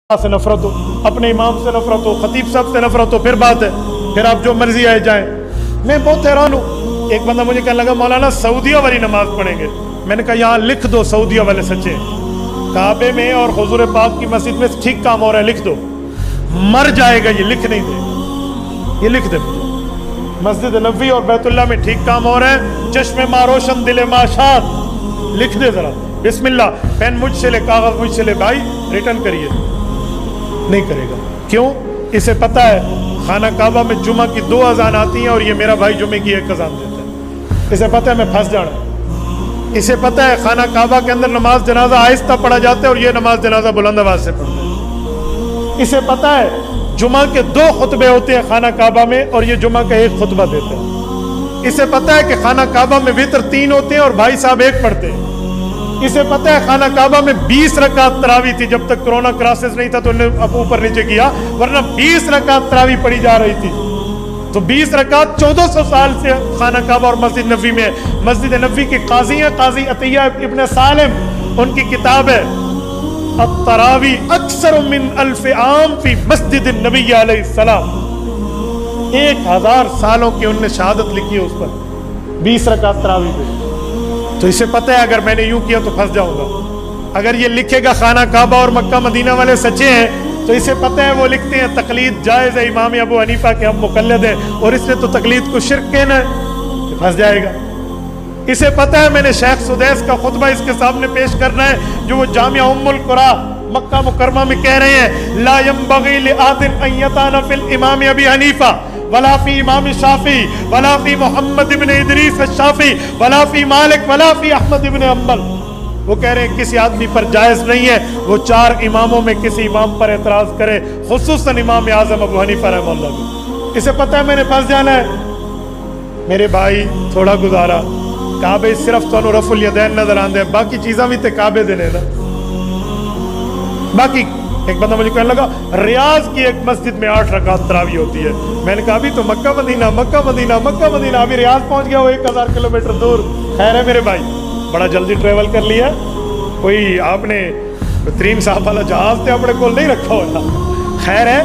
से नफरत हो, अपने इमाम से नफरत हो, खतीब साहब से नफरत हो, फिर बात है, फिर आप जो मर्जी आए जाएं। मैं बहुत हैरान हूँ। एक बंदा मुझे कहने लगा मौलाना सऊदिया वाली नमाज पढ़ेंगे। मैंने कहा यहाँ लिख दो सऊदिया वाले सच्चे, काबे में और हुजूर पाक की मस्जिद में ठीक काम हो रहा है, लिख दो। मर जाएगा ये, लिख नहीं दे, ये लिख दे। मस्जिद नबवी और बैतुल्लाह में ठीक काम हो रहा है, चश्मे मारोशन दिले माशात, लिख दे जरा, बिस्मिल्लाह। पेन मुझसे ले, कागज मुझसे ले, भाई रिटर्न करिए। नहीं करेगा, क्यों? इसे पता है खाना काबा में जुमा की 2 अजान आती हैं और ये मेरा भाई जुमे की 1 अजान देता है। इसे पता है मैं फंस जाना। इसे पता है खाना काबा के अंदर नमाज जनाजा आहिस्ता पढ़ा जाता है और ये नमाज जनाजा बुलंद आवाज से पढ़ता है। इसे पता है जुमा के 2 खुतबे होते हैं खाना काबा में और ये जुमा का 1 खुतबा देते हैं। इसे पता है कि खाना काबा में वितर 3 होते हैं और भाई साहब 1 पढ़ते हैं। इसे पता है खाना काबा में 20 रकात तरावी थी, जब तक कोरोना क्राइसिस नहीं था तो उन्होंने अब ऊपर नीचे किया, वरना 20 रकात तरावी पढ़ी जा रही थी। तो 20 रकात 1400 साल से खाना काबा और मस्जिद नबी में। मस्जिद नबी के काजी हैं काजी अतिया इब्न सालिम, उनकी किताब है अत-तरावी अक्सर मिन अल्फ आम फी मस्जिद नबी अलैहिस्सलाम। 1000 सालों की उनने शहादत लिखी है उस पर, 20 रकात तरावी पे। तो इसे पता है अगर मैंने यूं किया तो फंस जाऊंगा। अगर ये लिखेगा खाना काबा और मक्का मदीना वाले सच्चे हैं, तो इसे पता है वो लिखते हैं तकलीद जायज़ है इमाम अबू हनीफा के, हम मुकल्लिद हैं, और इसने तो तकलीद को शिर्क कहना है, तो फंस जाएगा। इसे पता है मैंने शेख सुदैस का खुतबा इसके सामने पेश करना है, जो वो जामिया उम्मुल कुरा मक्का मुकरमा में कह रहे हैं, ला यंबगी लिआदिन अन यताना फिल इमाम अबी हनीफा वला फी इमाम शाफी वला फी मोहम्मद इब्न इदरीस शाफी वला फी मालिक वला फी अहमद इब्न हंबल। वो कह रहे हैं किसी आदमी पर जायज नहीं है वो 4 इमामों में किसी इमाम पर एतराज करे, खुसूसन इमाम आजम अबू हनीफा रहमतुल्लाह अलैह। इसे पता है मैंने फंस जाना है। मेरे भाई थोड़ा गुजारा, काबे सिर्फ तो रफुल यदैन नजर आंदे, बाकी चीज़ा भी ते काबे देने ना। बाकी एक बंदा मुझे कहने लगा रियाज की एक मस्जिद में 8 रकात तरावी होती है। मैंने कहा अभी तो Mecca Medina Mecca Medina Mecca Medina, अभी रियाज पहुंच गया वो 1000 किलोमीटर दूर। खैर है मेरे भाई, बड़ा जल्दी ट्रेवल कर लिया, कोई आपने 3 साहब वाला जहाज थे अपने को नहीं रखा होता। खैर है,